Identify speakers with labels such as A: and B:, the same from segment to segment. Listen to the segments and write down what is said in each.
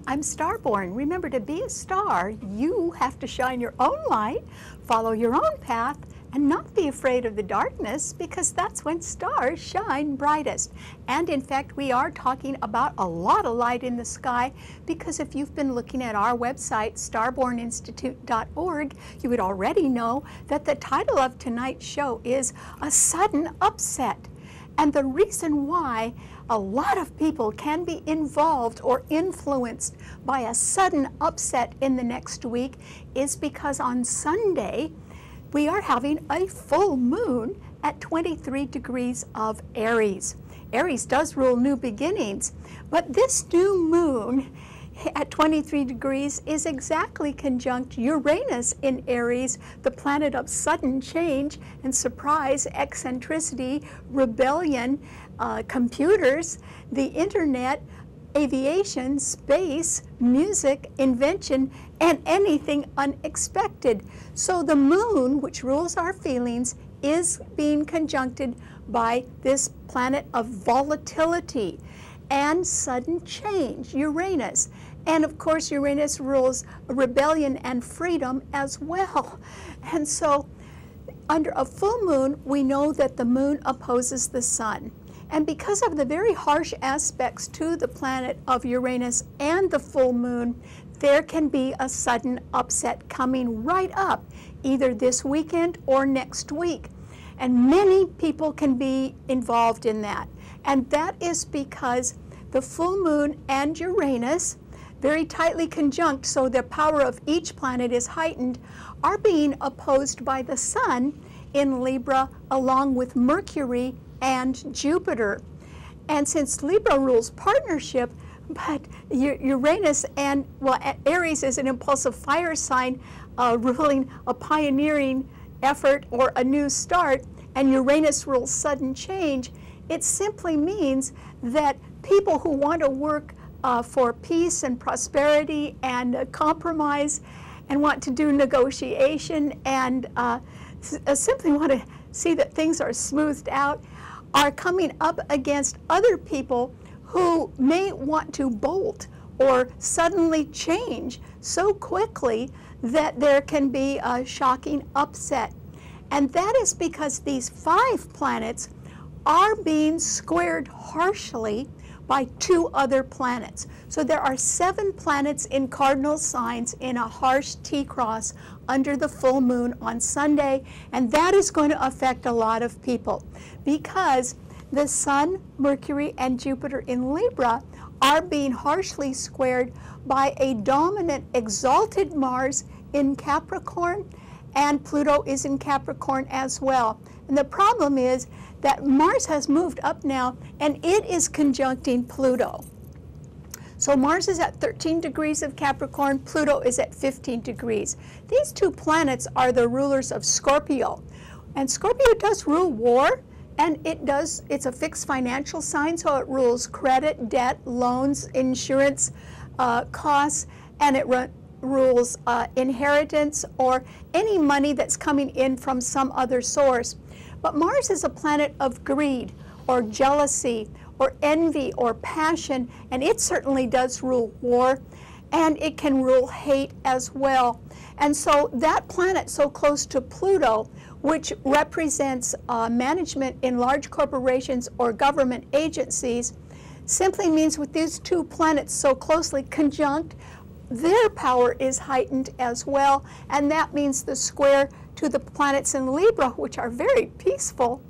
A: I'm Starborn. Remember, to be a star, you have to shine your own light, follow your own path, and not be afraid of the darkness, because that's when stars shine brightest. And in fact, we are talking about a lot of light in the sky, because if you've been looking at our website, starborninstitute.org, you would already know that the title of tonight's show is A Sudden Upset. And the reason why a lot of people can be involved or influenced by a sudden upset in the next week is because on Sunday, we are having a full moon at 23 degrees of Aries. Aries does rule new beginnings, but this new moon at 23 degrees is exactly conjunct Uranus in Aries, the planet of sudden change and surprise, eccentricity, rebellion, computers, the internet, aviation, space, music, invention, and anything unexpected. So the moon, which rules our feelings, is being conjuncted by this planet of volatility and sudden change, Uranus. And of course, Uranus rules rebellion and freedom as well. And so under a full moon, we know that the moon opposes the sun. And because of the very harsh aspects to the planet of Uranus and the full moon, there can be a sudden upset coming right up, either this weekend or next week. And many people can be involved in that. And that is because the full moon and Uranus, very tightly conjunct, so the power of each planet is heightened, are being opposed by the sun in Libra, along with Mercury and Jupiter. And since Libra rules partnership, but Uranus and, well, Aries is an impulsive fire sign ruling a pioneering effort or a new start, and Uranus rules sudden change, it simply means that people who want to work for peace and prosperity and compromise and want to do negotiation and simply want to see that things are smoothed out are coming up against other people who may want to bolt or suddenly change so quickly that there can be a shocking upset. And that is because these 5 planets are being squared harshly by 2 other planets. So there are 7 planets in cardinal signs in a harsh T-cross under the full moon on Sunday, and that is going to affect a lot of people because the Sun, Mercury, and Jupiter in Libra are being harshly squared by a dominant exalted Mars in Capricorn, and Pluto is in Capricorn as well. And the problem is that Mars has moved up now, and it is conjuncting Pluto. So Mars is at 13 degrees of Capricorn, Pluto is at 15 degrees. These 2 planets are the rulers of Scorpio. And Scorpio does rule war, and it's a fixed financial sign, so it rules credit, debt, loans, insurance costs, and it rules inheritance or any money that's coming in from some other source. But Mars is a planet of greed or jealousy or envy or passion, and it certainly does rule war, and it can rule hate as well. And so that planet so close to Pluto, which represents management in large corporations or government agencies, simply means with these 2 planets so closely conjunct, their power is heightened as well, and that means the square to the planets in Libra, which are very peaceful,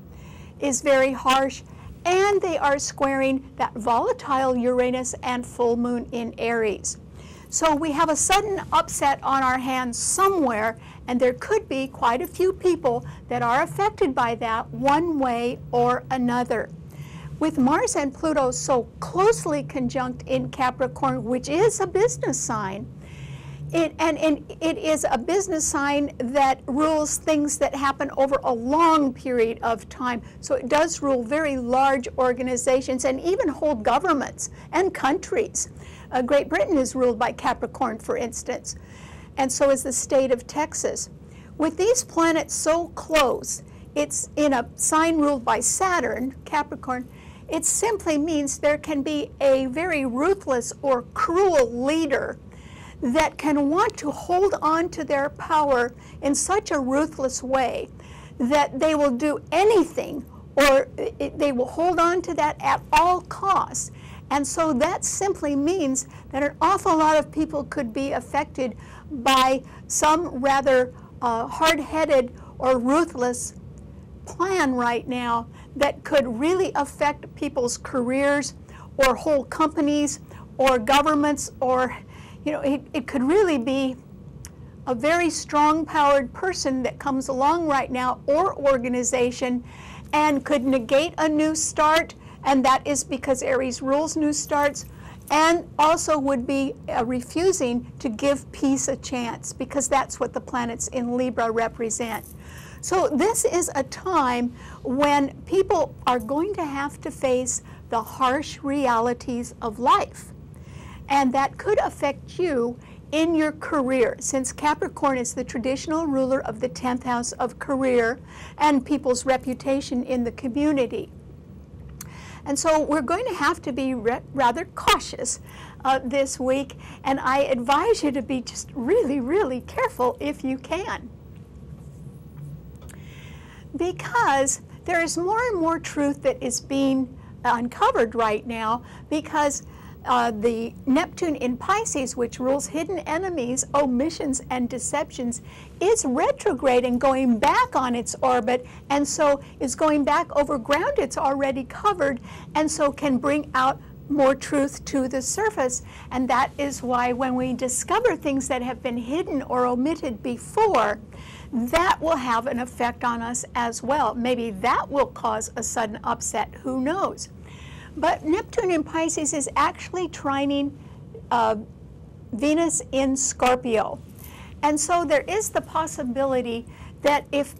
A: is very harsh, and they are squaring that volatile Uranus and full moon in Aries. So we have a sudden upset on our hands somewhere, and there could be quite a few people that are affected by that one way or another. With Mars and Pluto so closely conjunct in Capricorn, which is a business sign, it is a business sign that rules things that happen over a long period of time. So it does rule very large organizations and even whole governments and countries. Great Britain is ruled by Capricorn, for instance, and so is the state of Texas. With these planets so close, it's in a sign ruled by Saturn, Capricorn, it simply means there can be a very ruthless or cruel leader that can want to hold on to their power in such a ruthless way that they will do anything, or they will hold on to that at all costs. And so that simply means that an awful lot of people could be affected by some rather hard-headed or ruthless plan right now that could really affect people's careers or whole companies or governments, or it could really be a very strong-powered person that comes along right now, or organization, and could negate a new start, and that is because Aries rules new starts, and also would be refusing to give peace a chance, because that's what the planets in Libra represent. So this is a time when people are going to have to face the harsh realities of life, and that could affect you in your career, since Capricorn is the traditional ruler of the 10th house of career and people's reputation in the community. And so we're going to have to be rather cautious this week, and I advise you to be just really, really careful if you can. Because there is more and more truth that is being uncovered right now, because the Neptune in Pisces, which rules hidden enemies, omissions, and deceptions, is retrograde and going back on its orbit, and so is going back over ground it's already covered, and so can bring out more truth to the surface. And that is why when we discover things that have been hidden or omitted before, that will have an effect on us as well. Maybe that will cause a sudden upset, who knows? But Neptune in Pisces is actually trining Venus in Scorpio. And so there is the possibility that if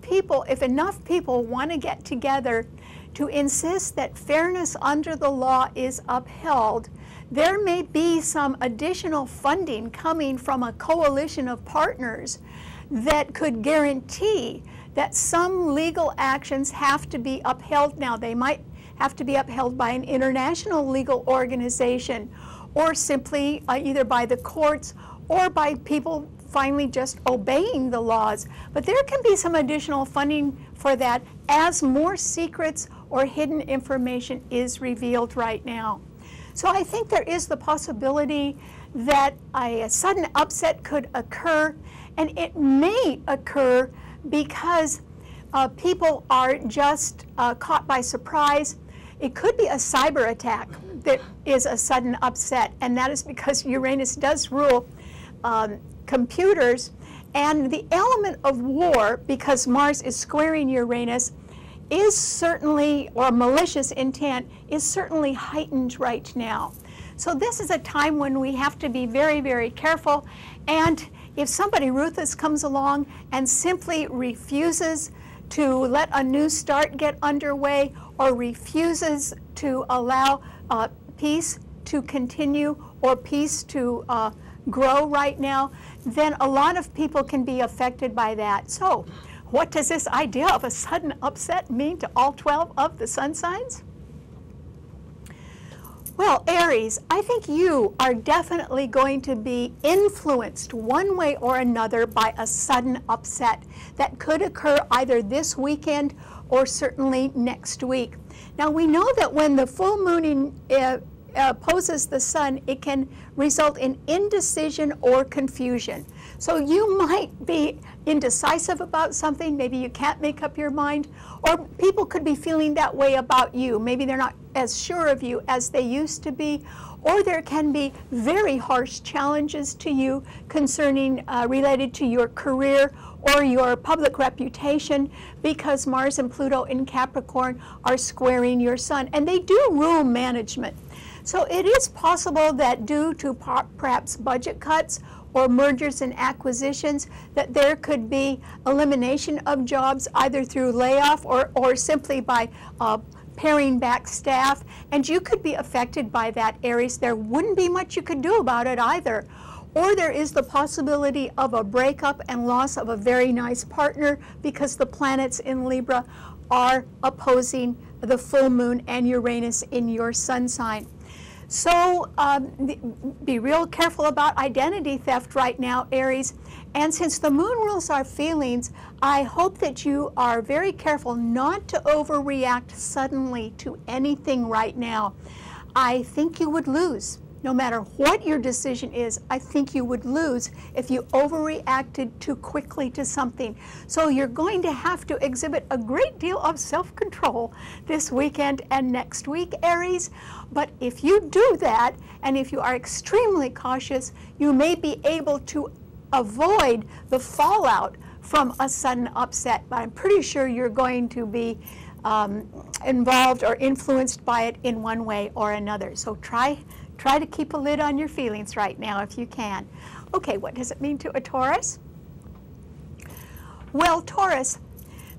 A: enough people want to get together to insist that fairness under the law is upheld, there may be some additional funding coming from a coalition of partners that could guarantee that some legal actions have to be upheld. Now, they might have to be upheld by an international legal organization, or simply either by the courts or by people finally just obeying the laws. But there can be some additional funding for that as more secrets or hidden information is revealed right now. So I think there is the possibility that a sudden upset could occur, and it may occur because people are just caught by surprise. It could be a cyber attack that is a sudden upset, and that is because Uranus does rule computers, and the element of war, because Mars is squaring Uranus, is certainly, or malicious intent, is certainly heightened right now. So this is a time when we have to be very, very careful, and if somebody ruthless comes along and simply refuses to let a new start get underway, or refuses to allow peace to continue, or peace to grow right now, then a lot of people can be affected by that. So what does this idea of a sudden upset mean to all 12 of the sun signs? Well, Aries, I think you are definitely going to be influenced one way or another by a sudden upset that could occur either this weekend or certainly next week. Now, we know that when the full moon opposes the sun, it can result in indecision or confusion. So you might be indecisive about something, maybe you can't make up your mind, or people could be feeling that way about you. Maybe they're not as sure of you as they used to be, or there can be very harsh challenges to you concerning related to your career or your public reputation, because Mars and Pluto in Capricorn are squaring your sun, and they do rule management. So it is possible that due to perhaps budget cuts or mergers and acquisitions, that there could be elimination of jobs either through layoff or simply by paring back staff, and you could be affected by that, Aries. There wouldn't be much you could do about it either. Or there is the possibility of a breakup and loss of a very nice partner, because the planets in Libra are opposing the full moon and Uranus in your sun sign. So be real careful about identity theft right now, Aries. And since the moon rules our feelings, I hope that you are very careful not to overreact suddenly to anything right now. I think you would lose. No matter what your decision is, I think you would lose if you overreacted too quickly to something. So you're going to have to exhibit a great deal of self-control this weekend and next week, Aries. But if you do that, and if you are extremely cautious, you may be able to avoid the fallout from a sudden upset. But I'm pretty sure you're going to be involved or influenced by it in one way or another. So try to keep a lid on your feelings right now if you can. Okay, what does it mean to a Taurus? Well, Taurus,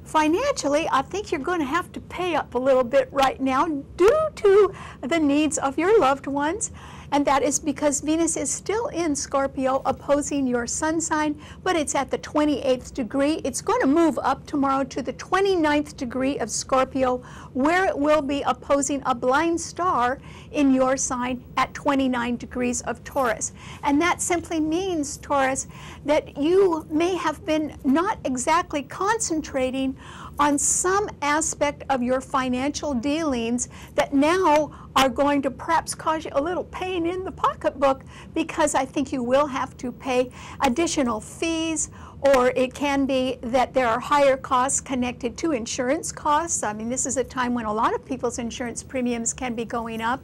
A: financially, I think you're going to have to pay up a little bit right now due to the needs of your loved ones. And that is because Venus is still in Scorpio opposing your sun sign, but it's at the 28th degree. It's going to move up tomorrow to the 29th degree of Scorpio, where it will be opposing a blind star in your sign at 29 degrees of Taurus. And that simply means, Taurus, that you may have been not exactly concentrating on some aspect of your financial dealings that now are going to perhaps cause you a little pain in the pocketbook, because I think you will have to pay additional fees, or it can be that there are higher costs connected to insurance costs. I mean, this is a time when a lot of people's insurance premiums can be going up,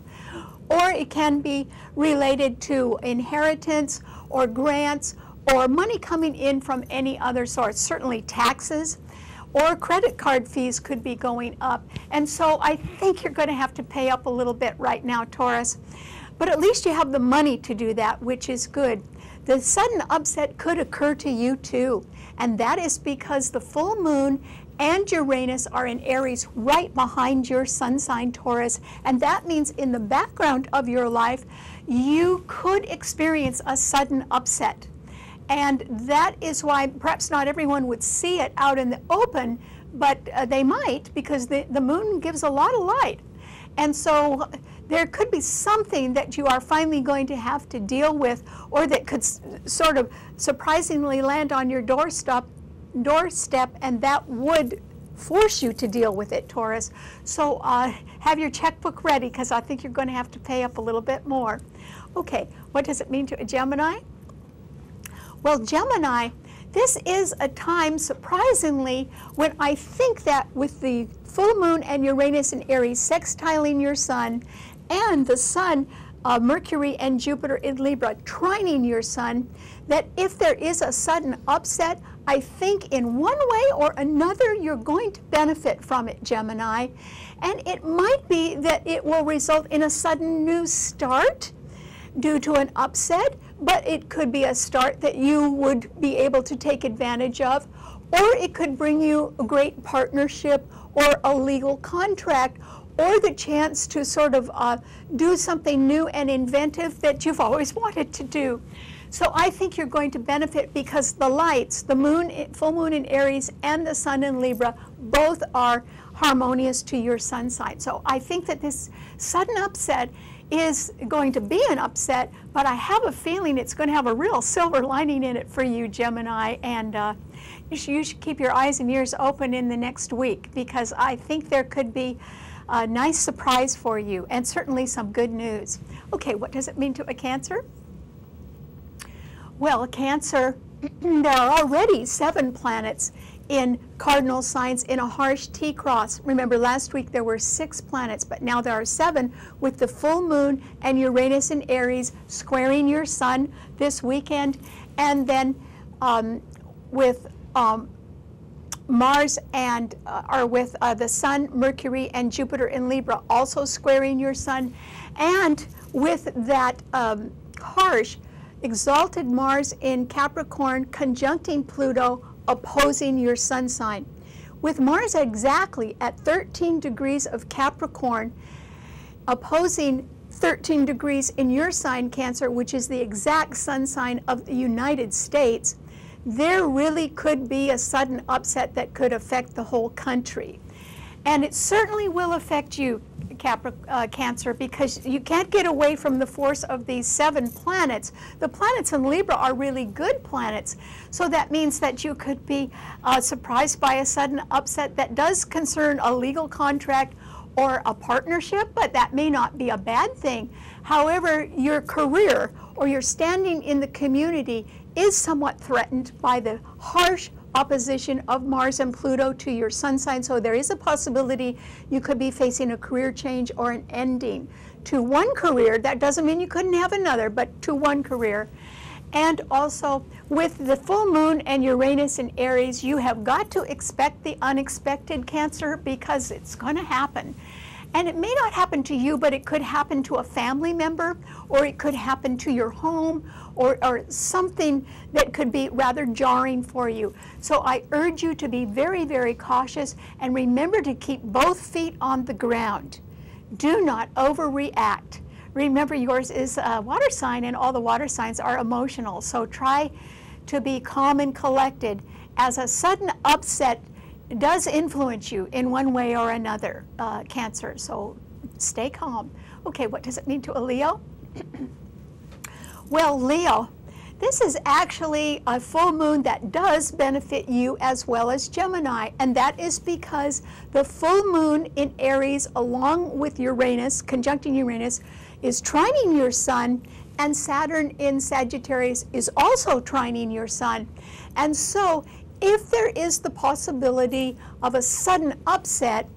A: or it can be related to inheritance or grants or money coming in from any other source, certainly taxes. Or credit card fees could be going up. And so I think you're going to have to pay up a little bit right now, Taurus. But at least you have the money to do that, which is good. The sudden upset could occur to you too. And that is because the full moon and Uranus are in Aries right behind your sun sign, Taurus. And that means in the background of your life, you could experience a sudden upset. And that is why perhaps not everyone would see it out in the open, but they might, because the moon gives a lot of light. And so there could be something that you are finally going to have to deal with, or that could sort of surprisingly land on your doorstep, and that would force you to deal with it, Taurus. So have your checkbook ready, because I think you're going to have to pay up a little bit more. Okay, what does it mean to a Gemini? Well, Gemini, this is a time, surprisingly, when I think that with the full moon and Uranus and Aries sextiling your sun, and the sun, Mercury and Jupiter in Libra trining your sun, that if there is a sudden upset, I think in one way or another you're going to benefit from it, Gemini. And it might be that it will result in a sudden new start due to an upset, but it could be a start that you would be able to take advantage of, or it could bring you a great partnership or a legal contract, or the chance to sort of do something new and inventive that you've always wanted to do. So I think you're going to benefit because the lights, the moon, full moon in Aries and the sun in Libra, both are harmonious to your sun sign. So I think that this sudden upset is going to be an upset, but I have a feeling it's going to have a real silver lining in it for you, Gemini, and you should keep your eyes and ears open in the next week, because I think there could be a nice surprise for you, and certainly some good news. Okay, what does it mean to a Cancer? Well, Cancer, there are already 7 planets in cardinal signs in a harsh T-cross. Remember, last week there were 6 planets, but now there are 7, with the full moon and Uranus in Aries squaring your sun this weekend, and then with Mars and with the sun, Mercury, and Jupiter in Libra also squaring your sun, and with that harsh exalted Mars in Capricorn conjuncting Pluto opposing your sun sign. With Mars exactly at 13 degrees of Capricorn opposing 13 degrees in your sign, Cancer, which is the exact sun sign of the United States, there really could be a sudden upset that could affect the whole country. And it certainly will affect you, Cancer, because you can't get away from the force of these 7 planets. The planets in Libra are really good planets, so that means that you could be surprised by a sudden upset that does concern a legal contract or a partnership, but that may not be a bad thing. However, your career or your standing in the community is somewhat threatened by the harsh opposition of Mars and Pluto to your sun sign, so there is a possibility you could be facing a career change or an ending to one career. That doesn't mean you couldn't have another, but to one career. And also, with the full moon and Uranus in Aries, you have got to expect the unexpected, Cancer, because it's going to happen. And it may not happen to you, but it could happen to a family member, or it could happen to your home, or something that could be rather jarring for you. So I urge you to be very, very cautious, and remember to keep both feet on the ground. Do not overreact. Remember, yours is a water sign, and all the water signs are emotional. So try to be calm and collected, as a sudden upset does influence you in one way or another, Cancer. So stay calm. Okay, what does it mean to a Leo? Well, Leo, this is actually a full moon that does benefit you as well as Gemini, and that is because the full moon in Aries, along with Uranus, conjuncting Uranus, is trining your sun, and Saturn in Sagittarius is also trining your sun. And so if there is the possibility of a sudden upset,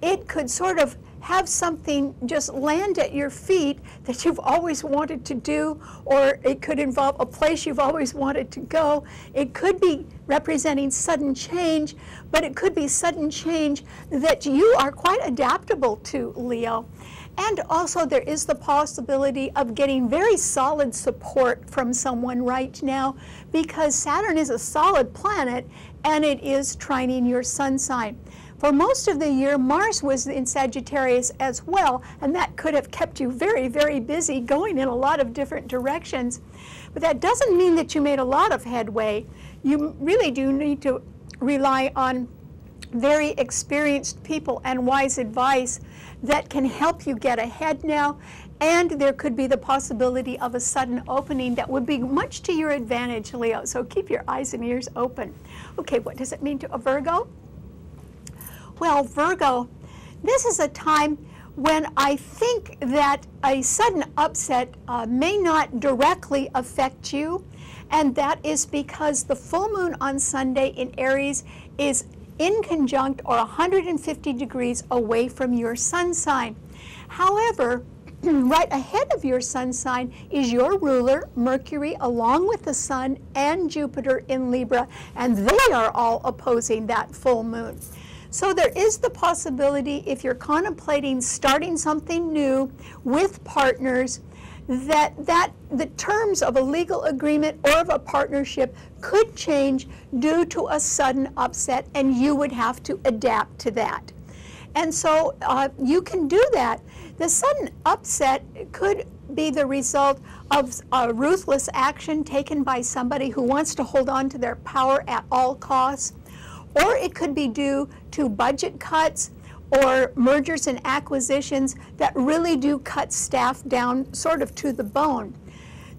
A: it could sort of have something just land at your feet that you've always wanted to do, or it could involve a place you've always wanted to go. It could be representing sudden change, but it could be sudden change that you are quite adaptable to, Leo. And also there is the possibility of getting very solid support from someone right now, because Saturn is a solid planet and it is trining your sun sign. For most of the year, Mars was in Sagittarius as well, and that could have kept you very, very busy going in a lot of different directions. But that doesn't mean that you made a lot of headway. You really do need to rely on very experienced people and wise advice that can help you get ahead now, and there could be the possibility of a sudden opening that would be much to your advantage, Leo, so keep your eyes and ears open. Okay, what does it mean to a Virgo? Well, Virgo, this is a time when I think that a sudden upset may not directly affect you, and that is because the full moon on Sunday in Aries is in conjunct or 150 degrees away from your sun sign. However, right ahead of your sun sign is your ruler, Mercury, along with the Sun and Jupiter in Libra, and they are all opposing that full moon. So there is the possibility, if you're contemplating starting something new with partners, that the terms of a legal agreement or of a partnership could change due to a sudden upset, and you would have to adapt to that. And so you can do that. The sudden upset could be the result of a ruthless action taken by somebody who wants to hold on to their power at all costs, or it could be due to budget cuts or mergers and acquisitions that really do cut staff down sort of to the bone.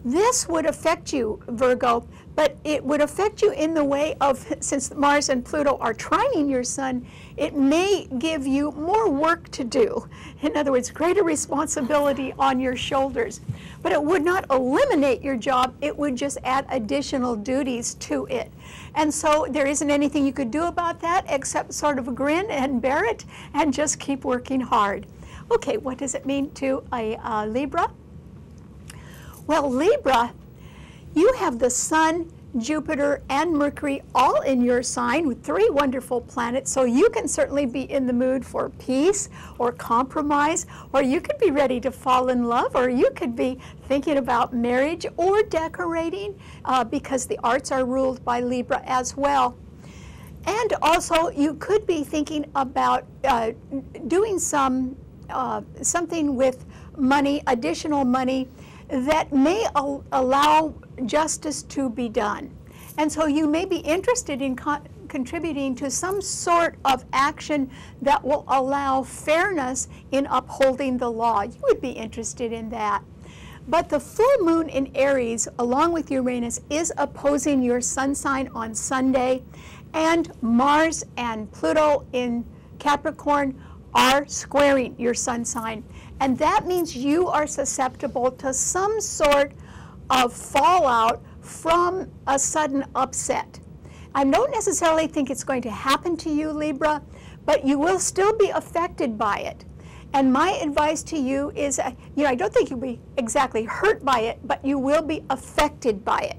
A: This would affect you, Virgo, but it would affect you in the way of, since Mars and Pluto are trining your sun, it may give you more work to do. In other words, greater responsibility on your shoulders. But it would not eliminate your job, it would just add additional duties to it. And so there isn't anything you could do about that except sort of grin and bear it and just keep working hard. Okay, what does it mean to a Libra? Well, Libra, you have the Sun, Jupiter, and Mercury all in your sign with 3 wonderful planets, so you can certainly be in the mood for peace or compromise, or you could be ready to fall in love, or you could be thinking about marriage or decorating, because the arts are ruled by Libra as well. And also, you could be thinking about doing something with money, additional money, that may allow justice to be done. And so you may be interested in contributing to some sort of action that will allow fairness in upholding the law. You would be interested in that. But the full moon in Aries, along with Uranus, is opposing your sun sign on Sunday, and Mars and Pluto in Capricorn are squaring your sun sign. And that means you are susceptible to some sort of fallout from a sudden upset. I don't necessarily think it's going to happen to you, Libra, but you will still be affected by it. And my advice to you is, I don't think you'll be exactly hurt by it, but you will be affected by it.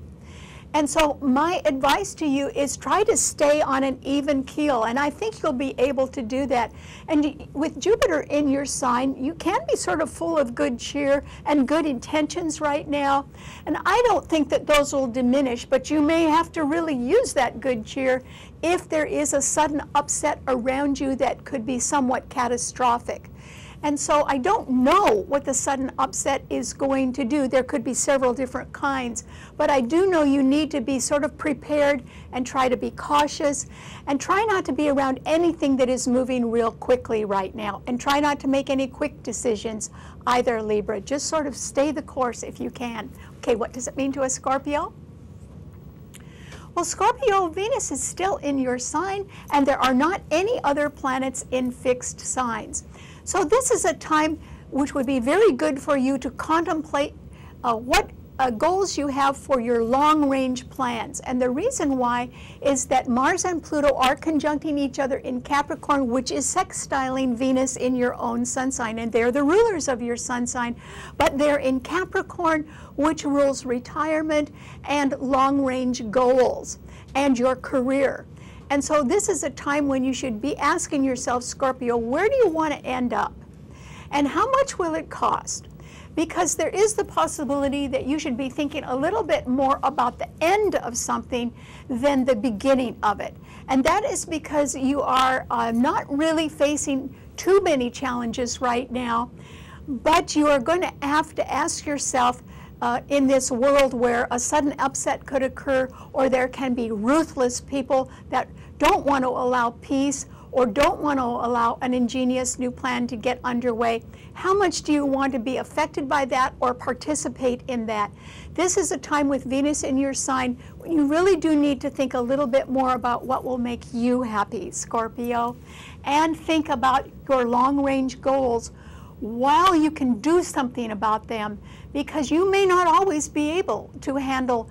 A: And so my advice to you is try to stay on an even keel, and I think you'll be able to do that. And with Jupiter in your sign, you can be sort of full of good cheer and good intentions right now. And I don't think that those will diminish, but you may have to really use that good cheer if there is a sudden upset around you that could be somewhat catastrophic. And so I don't know what the sudden upset is going to do. There could be several different kinds, but I do know you need to be sort of prepared and try to be cautious and try not to be around anything that is moving real quickly right now, and try not to make any quick decisions either, Libra. Just sort of stay the course if you can. Okay, what does it mean to a Scorpio? Well, Scorpio, Venus is still in your sign, and there are not any other planets in fixed signs. So this is a time which would be very good for you to contemplate what goals you have for your long-range plans. And the reason why is that Mars and Pluto are conjuncting each other in Capricorn, which is sextiling Venus in your own sun sign. And they're the rulers of your sun sign, but they're in Capricorn, which rules retirement and long-range goals and your career. And so this is a time when you should be asking yourself, Scorpio, where do you want to end up? And how much will it cost? Because there is the possibility that you should be thinking a little bit more about the end of something than the beginning of it. And that is because you are not really facing too many challenges right now, but you are going to have to ask yourself, in this world where a sudden upset could occur, or there can be ruthless people that don't want to allow peace or don't want to allow an ingenious new plan to get underway. How much do you want to be affected by that or participate in that? This is a time with Venus in your sign when you really do need to think a little bit more about what will make you happy, Scorpio, and think about your long-range goals while you can do something about them, because you may not always be able to handle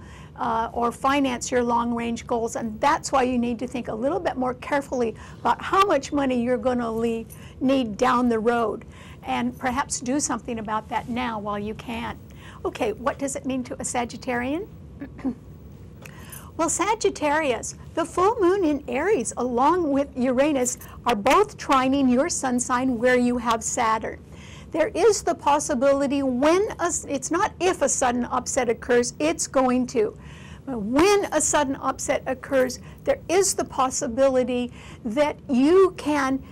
A: or finance your long-range goals, and that's why you need to think a little bit more carefully about how much money you're going to need down the road, and perhaps do something about that now while you can. Okay, what does it mean to a Sagittarian? Well, Sagittarius, the full moon in Aries along with Uranus are both trining your sun sign where you have Saturn. There is the possibility it's not if a sudden upset occurs, it's going to. When a sudden upset occurs, there is the possibility that you can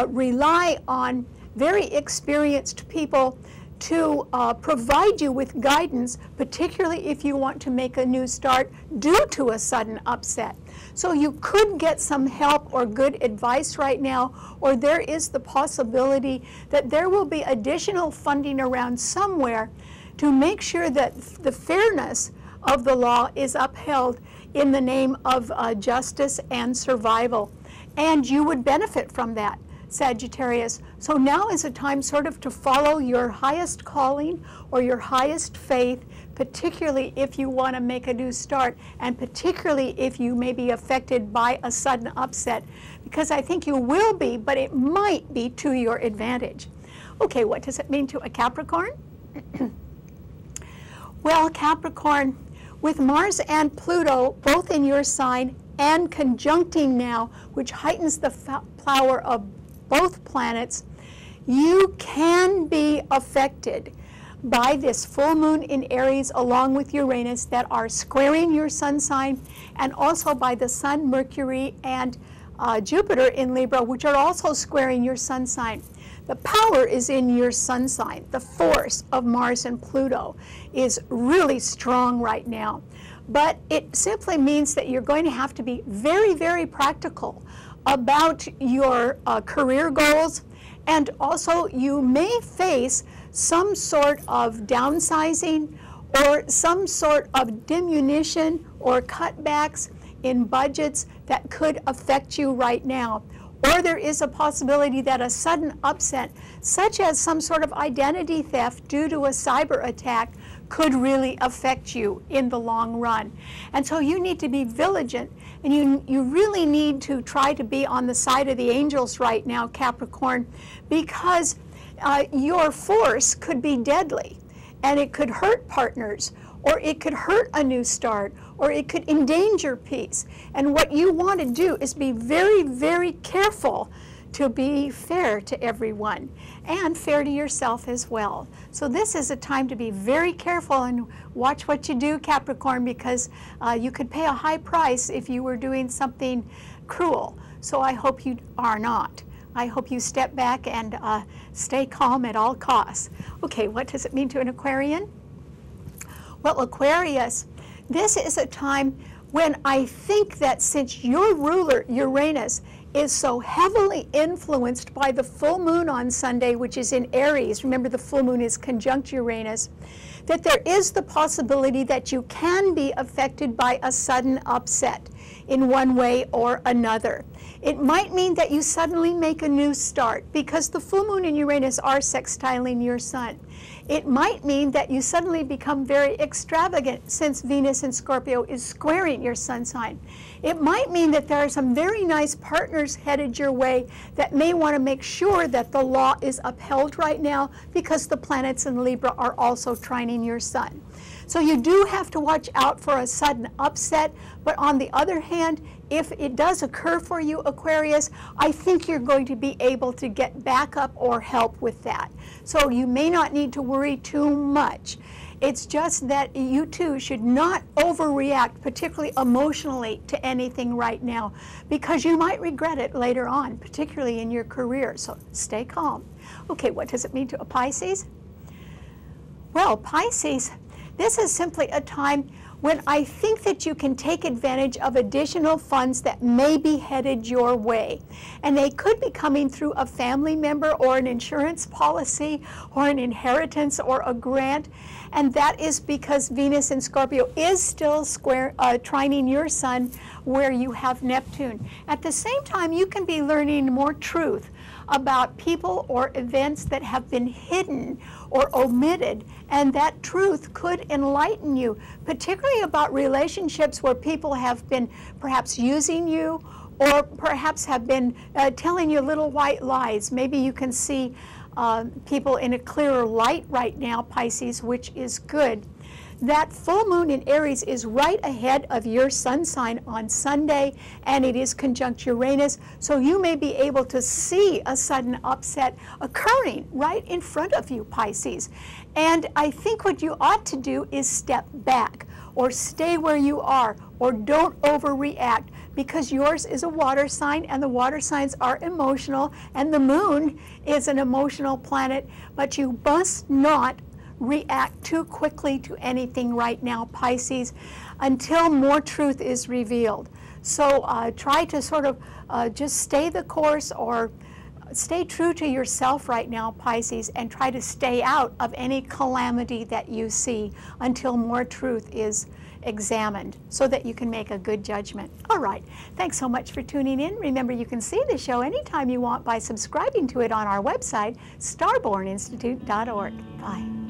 A: rely on very experienced people to provide you with guidance, particularly if you want to make a new start due to a sudden upset. So you could get some help or good advice right now, or there is the possibility that there will be additional funding around somewhere to make sure that the fairness of the law is upheld in the name of justice and survival. And you would benefit from that, Sagittarius. So now is a time sort of to follow your highest calling or your highest faith, particularly if you want to make a new start, and particularly if you may be affected by a sudden upset, because I think you will be, but it might be to your advantage. Okay, what does it mean to a Capricorn? Well, Capricorn, with Mars and Pluto both in your sign and conjuncting now, which heightens the power of both planets, you can be affected by this full moon in Aries along with Uranus that are squaring your sun sign, and also by the Sun, Mercury, and Jupiter in Libra, which are also squaring your sun sign. The power is in your sun sign. The force of Mars and Pluto is really strong right now. but it simply means that you're going to have to be very, very practical about your career goals, and also you may face some sort of downsizing or some sort of diminution or cutbacks in budgets that could affect you right now. Or there is a possibility that a sudden upset, such as some sort of identity theft due to a cyber attack, could really affect you in the long run. And so you need to be vigilant, and you really need to try to be on the side of the angels right now, Capricorn, because your force could be deadly, and it could hurt partners, or it could hurt a new start, or it could endanger peace. And what you want to do is be very, very careful to be fair to everyone and fair to yourself as well. So this is a time to be very careful and watch what you do, Capricorn, because you could pay a high price if you were doing something cruel. So I hope you are not. I hope you step back and stay calm at all costs. Okay, what does it mean to an Aquarian? Well, Aquarius, this is a time when I think that since your ruler, Uranus, is so heavily influenced by the full moon on Sunday, which is in Aries, remember the full moon is conjunct Uranus, that there is the possibility that you can be affected by a sudden upset in one way or another. It might mean that you suddenly make a new start because the full moon and Uranus are sextiling your sun. It might mean that you suddenly become very extravagant since Venus in Scorpio is squaring your sun sign. It might mean that there are some very nice partners headed your way that may want to make sure that the law is upheld right now because the planets in Libra are also trining your sun. So you do have to watch out for a sudden upset, but on the other hand, if it does occur for you, Aquarius, I think you're going to be able to get backup or help with that. So you may not need to worry too much. It's just that you too should not overreact, particularly emotionally, to anything right now, because you might regret it later on, particularly in your career. So stay calm. Okay, what does it mean to a Pisces? Well, Pisces, this is simply a time when I think that you can take advantage of additional funds that may be headed your way. And they could be coming through a family member or an insurance policy or an inheritance or a grant. And that is because Venus in Scorpio is still trining your sun where you have Neptune. At the same time, you can be learning more truth about people or events that have been hidden or omitted, and that truth could enlighten you, particularly about relationships where people have been perhaps using you or perhaps have been telling you little white lies. Maybe you can see people in a clearer light right now, Pisces, which is good. That full moon in Aries is right ahead of your sun sign on Sunday, and it is conjunct Uranus, so you may be able to see a sudden upset occurring right in front of you, Pisces. And I think what you ought to do is step back or stay where you are or don't overreact, because yours is a water sign and the water signs are emotional and the moon is an emotional planet, but you must not react too quickly to anything right now, Pisces, until more truth is revealed. So try to sort of just stay the course or stay true to yourself right now, Pisces, and try to stay out of any calamity that you see until more truth is examined so that you can make a good judgment. All right, thanks so much for tuning in. Remember, you can see the show anytime you want by subscribing to it on our website, starborninstitute.org. Bye.